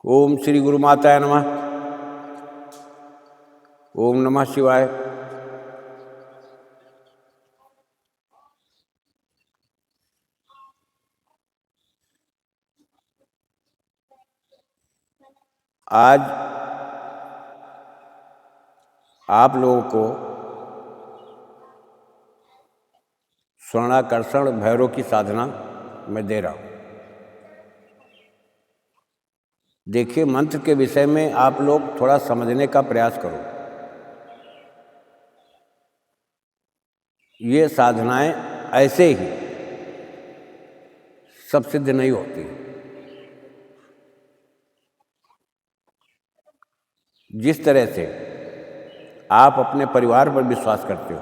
ओम श्री गुरु माताय नमः। ओम नमः शिवाय। आज आप लोगों को स्वर्णाकर्षण भैरव की साधना मैं दे रहा हूँ। देखिए, मंत्र के विषय में आप लोग थोड़ा समझने का प्रयास करो। ये साधनाएं ऐसे ही सब सिद्ध नहीं होती। जिस तरह से आप अपने परिवार पर विश्वास करते हो,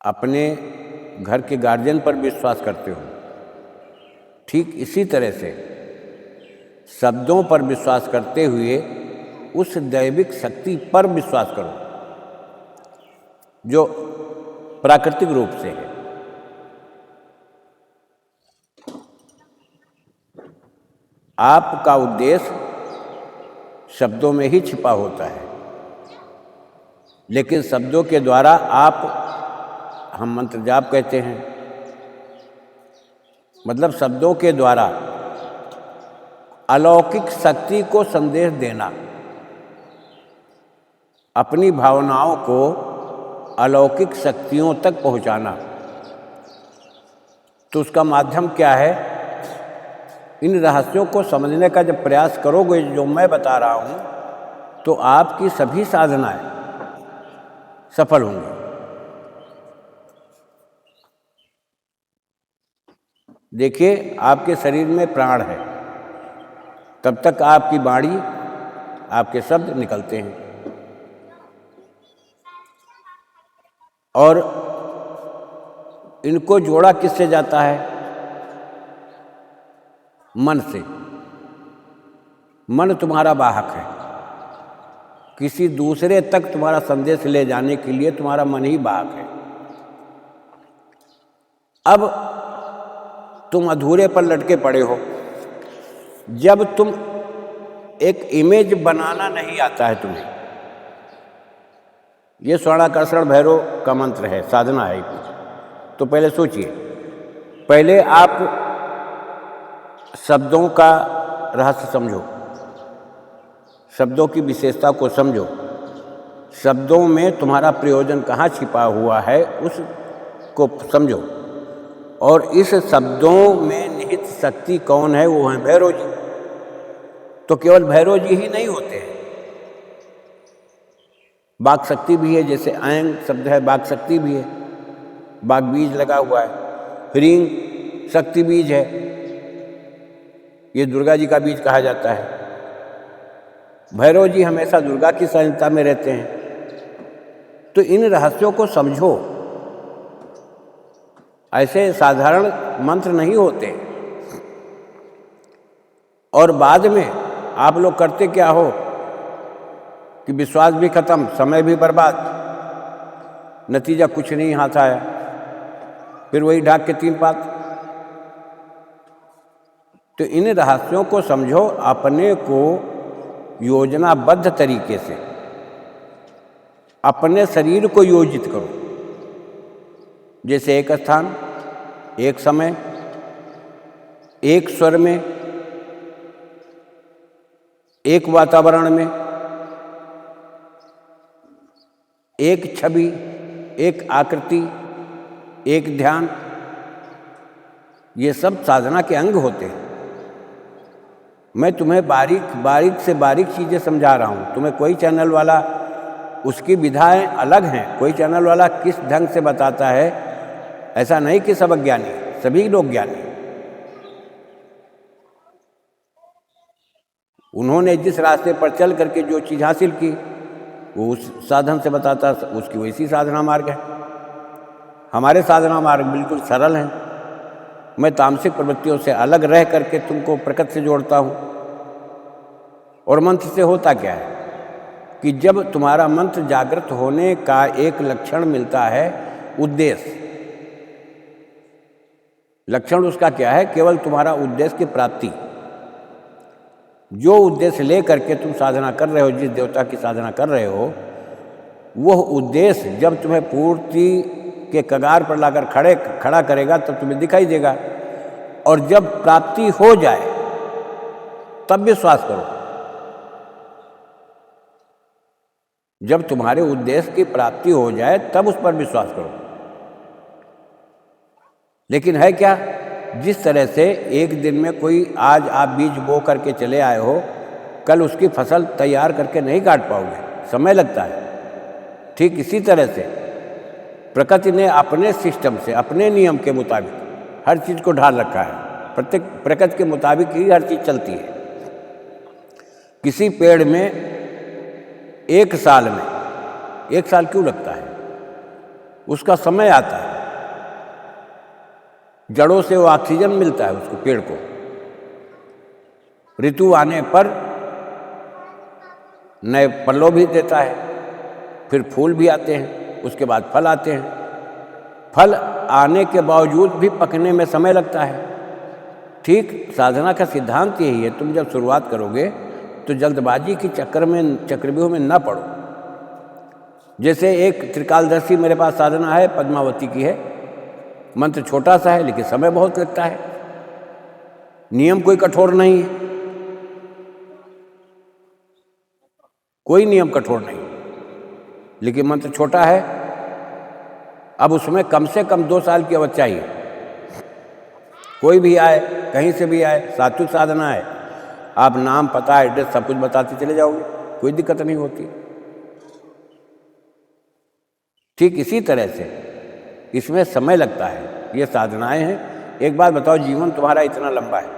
अपने घर के गार्जियन पर विश्वास करते हो, ठीक इसी तरह से शब्दों पर विश्वास करते हुए उस दैविक शक्ति पर विश्वास करो जो प्राकृतिक रूप से है। आपका उद्देश्य शब्दों में ही छिपा होता है, लेकिन शब्दों के द्वारा आप, हम मंत्र जाप कहते हैं, मतलब शब्दों के द्वारा अलौकिक शक्ति को संदेश देना, अपनी भावनाओं को अलौकिक शक्तियों तक पहुंचाना। तो उसका माध्यम क्या है? इन रहस्यों को समझने का जब प्रयास करोगे, जो मैं बता रहा हूं, तो आपकी सभी साधनाएं सफल होंगी। देखिए, आपके शरीर में प्राण है, तब तक आपकी वाणी, आपके शब्द निकलते हैं। और इनको जोड़ा किससे जाता है? मन से। मन तुम्हारा वाहक है। किसी दूसरे तक तुम्हारा संदेश ले जाने के लिए तुम्हारा मन ही वाहक है। अब तुम अधूरे पर लटके पड़े हो। जब तुम एक इमेज बनाना नहीं आता है तुम्हें, ये स्वर्णाकर्षण भैरव का मंत्र है, साधना है कुछ। तो पहले सोचिए, पहले आप शब्दों का रहस्य समझो, शब्दों की विशेषता को समझो, शब्दों में तुम्हारा प्रयोजन कहाँ छिपा हुआ है उसको समझो, और इस शब्दों में निहित शक्ति कौन है? वो है भैरव जी। तो केवल भैरव जी ही नहीं होते हैं, बाघ शक्ति भी है। जैसे ऐंग शब्द है, बाघ शक्ति भी है, बाघ बीज लगा हुआ है। ह्रीं शक्ति बीज है, ये दुर्गा जी का बीज कहा जाता है। भैरव जी हमेशा दुर्गा की संहिता में रहते हैं। तो इन रहस्यों को समझो। ऐसे साधारण मंत्र नहीं होते। और बाद में आप लोग करते क्या हो कि विश्वास भी खत्म, समय भी बर्बाद, नतीजा कुछ नहीं हाथ आया, फिर वही ढाक के 3 पात। तो इन रहस्यों को समझो, अपने को योजनाबद्ध तरीके से अपने शरीर को योजित करो। जैसे एक स्थान, एक समय, एक स्वर में, एक वातावरण में, एक छवि, एक आकृति, एक ध्यान, ये सब साधना के अंग होते हैं। मैं तुम्हें बारीक बारीक से बारीक चीज़ें समझा रहा हूँ। तुम्हें कोई चैनल वाला, उसकी विधाएं अलग हैं, कोई चैनल वाला किस ढंग से बताता है, ऐसा नहीं कि सब अज्ञानी, सभी लोग ज्ञानी। उन्होंने जिस रास्ते पर चल करके जो चीज़ हासिल की, वो उस साधन से बताता, उसकी वैसी साधना मार्ग है। हमारे साधना मार्ग बिल्कुल सरल हैं। मैं तामसिक प्रवृत्तियों से अलग रह करके तुमको प्रकृति से जोड़ता हूँ। और मंत्र से होता क्या है कि जब तुम्हारा मंत्र जागृत होने का एक लक्षण मिलता है, उद्देश्य, लक्षण उसका क्या है? केवल तुम्हारा उद्देश्य की प्राप्ति। जो उद्देश्य ले करके तुम साधना कर रहे हो, जिस देवता की साधना कर रहे हो, वह उद्देश्य जब तुम्हें पूर्ति के कगार पर लाकर खड़ा करेगा तब तुम्हें दिखाई देगा। और जब प्राप्ति हो जाए तब विश्वास करो। जब तुम्हारे उद्देश्य की प्राप्ति हो जाए तब उस पर विश्वास करो। लेकिन है क्या, जिस तरह से एक दिन में कोई, आज आप बीज बो करके चले आए हो, कल उसकी फसल तैयार करके नहीं काट पाओगे, समय लगता है। ठीक इसी तरह से प्रकृति ने अपने सिस्टम से, अपने नियम के मुताबिक हर चीज़ को ढाल रखा है। प्रत्येक प्रकृति के मुताबिक ही हर चीज़ चलती है। किसी पेड़ में एक साल क्यों लगता है? उसका समय आता है। जड़ों से वो ऑक्सीजन मिलता है उसको, पेड़ को। ऋतु आने पर नए पल्लव भी देता है, फिर फूल भी आते हैं, उसके बाद फल आते हैं। फल आने के बावजूद भी पकने में समय लगता है। ठीक साधना का सिद्धांत यही है। तुम जब शुरुआत करोगे तो जल्दबाजी की चक्रव्यूह में न पड़ो। जैसे एक त्रिकालदर्शी मेरे पास साधना है, पद्मावती की है। मंत्र छोटा सा है लेकिन समय बहुत लगता है। नियम कोई कठोर नहीं है, कोई नियम कठोर नहीं, लेकिन मंत्र छोटा है। अब उसमें कम से कम 2 साल की अवधि चाहिए। कोई भी आए, कहीं से भी आए, सात्विक साधना है, आप नाम, पता, एड्रेस सब कुछ बताते चले जाओगे, कोई दिक्कत नहीं होती। ठीक इसी तरह से इसमें समय लगता है। ये साधनाएं हैं। एक बात बताओ, जीवन तुम्हारा इतना लंबा है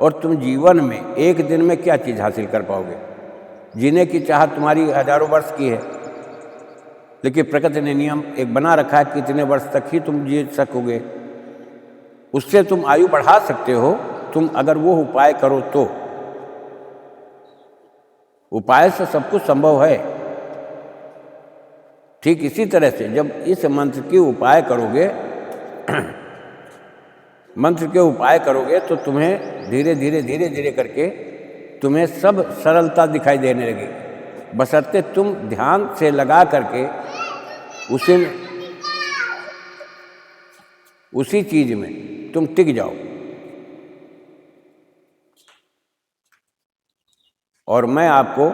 और तुम जीवन में एक दिन में क्या चीज़ हासिल कर पाओगे? जीने की चाहत तुम्हारी हजारों वर्ष की है, लेकिन प्रकृति ने नियम एक बना रखा है कि इतने वर्ष तक ही तुम जी सकोगे। उससे तुम आयु बढ़ा सकते हो, तुम अगर वो उपाय करो तो। उपाय से सब कुछ संभव है। ठीक इसी तरह से जब इस मंत्र के उपाय करोगे तो तुम्हें धीरे धीरे करके तुम्हें सब सरलता दिखाई देने लगेगी, बशर्ते तुम ध्यान से लगा करके उसी चीज में तुम टिक जाओ। और मैं आपको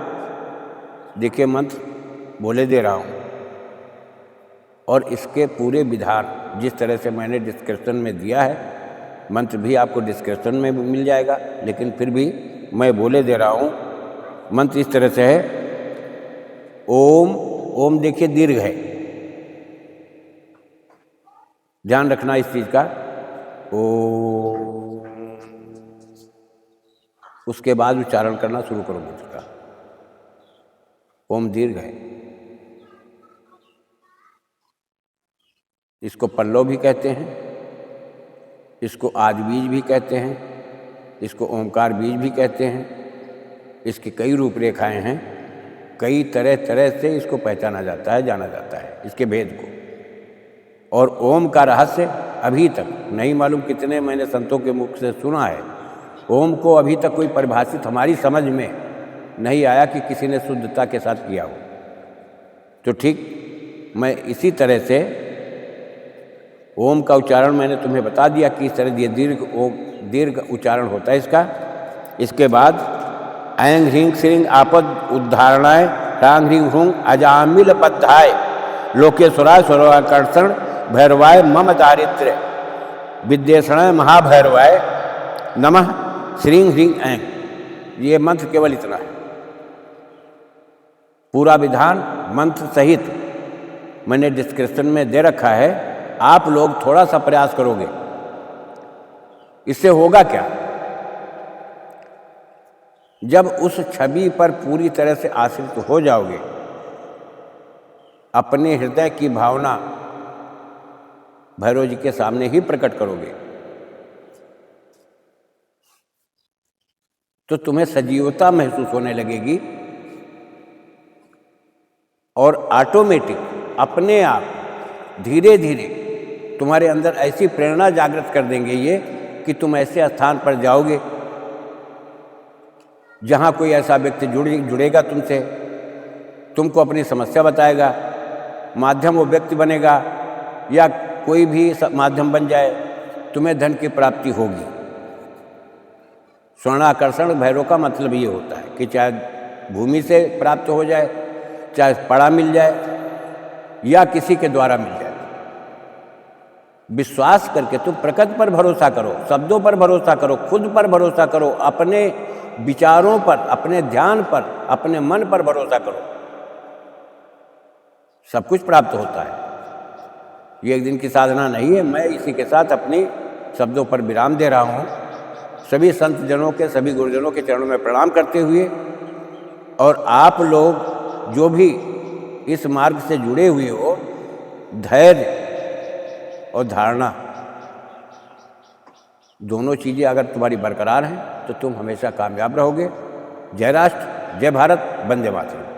देखिए मंत्र बोले दे रहा हूँ, और इसके पूरे विधान जिस तरह से मैंने डिस्क्रिप्शन में दिया है, मंत्र भी आपको डिस्क्रिप्शन में भी मिल जाएगा, लेकिन फिर भी मैं बोले दे रहा हूँ। मंत्र इस तरह से है, ओम देखिए दीर्घ है, ध्यान रखना इस चीज का। ओम, उसके बाद उच्चारण करना शुरू करो मंत्र का। ओम दीर्घ है। इसको पल्लव भी कहते हैं, इसको आज बीज भी कहते हैं, इसको ओंकार बीज भी कहते हैं। इसकी कई रूपरेखाएं हैं, कई तरह से इसको पहचाना जाता है, जाना जाता है इसके भेद को। और ओम का रहस्य अभी तक नहीं मालूम, कितने मैंने संतों के मुख से सुना है, ओम को अभी तक कोई परिभाषित हमारी समझ में नहीं आया कि किसी ने शुद्धता के साथ किया हो। तो ठीक मैं इसी तरह से ओम का उच्चारण मैंने तुम्हें बता दिया कि इस तरह दीर्घ उच्चारण होता है इसका। इसके बाद ऐंग ह्रींग श्रींग आपद उद्धारणाय रांग ह्रींग ह्रूंग अजामिल बद्धाय लोकेश्वराय स्वराकर्षण भैरवाय मम दारिद्र्य विद्येषणाय महाभैरवाय नमः श्रींग ह्रींग ऐंग। ये मंत्र केवल इतना है। पूरा विधान मंत्र सहित मैंने डिस्क्रिप्शन में दे रखा है। आप लोग थोड़ा सा प्रयास करोगे, इससे होगा क्या? जब उस छवि पर पूरी तरह से आश्रित हो जाओगे, अपने हृदय की भावना भैरव जी के सामने ही प्रकट करोगे, तो तुम्हें सजीवता महसूस होने लगेगी और ऑटोमेटिक अपने आप धीरे धीरे तुम्हारे अंदर ऐसी प्रेरणा जागृत कर देंगे ये कि तुम ऐसे स्थान पर जाओगे जहाँ कोई ऐसा व्यक्ति जुड़ेगा तुमसे, तुमको अपनी समस्या बताएगा, माध्यम वो व्यक्ति बनेगा या कोई भी माध्यम बन जाए, तुम्हें धन की प्राप्ति होगी। स्वर्णाकर्षण भैरव का मतलब ये होता है कि चाहे भूमि से प्राप्त हो जाए, चाहे पड़ा मिल जाए या किसी के द्वारा मिल जाए। विश्वास करके तुम प्रकृति पर भरोसा करो, शब्दों पर भरोसा करो, खुद पर भरोसा करो, अपने विचारों पर, अपने ध्यान पर, अपने मन पर भरोसा करो, सब कुछ प्राप्त होता है। ये एक दिन की साधना नहीं है। मैं इसी के साथ अपनी शब्दों पर विराम दे रहा हूँ। सभी संत जनों के, सभी गुरुजनों के चरणों में प्रणाम करते हुए, और आप लोग जो भी इस मार्ग से जुड़े हुए हो, धैर्य और धारणा दोनों चीज़ें अगर तुम्हारी बरकरार हैं तो तुम हमेशा कामयाब रहोगे। जय राष्ट्र, जय भारत, वंदे मातरम।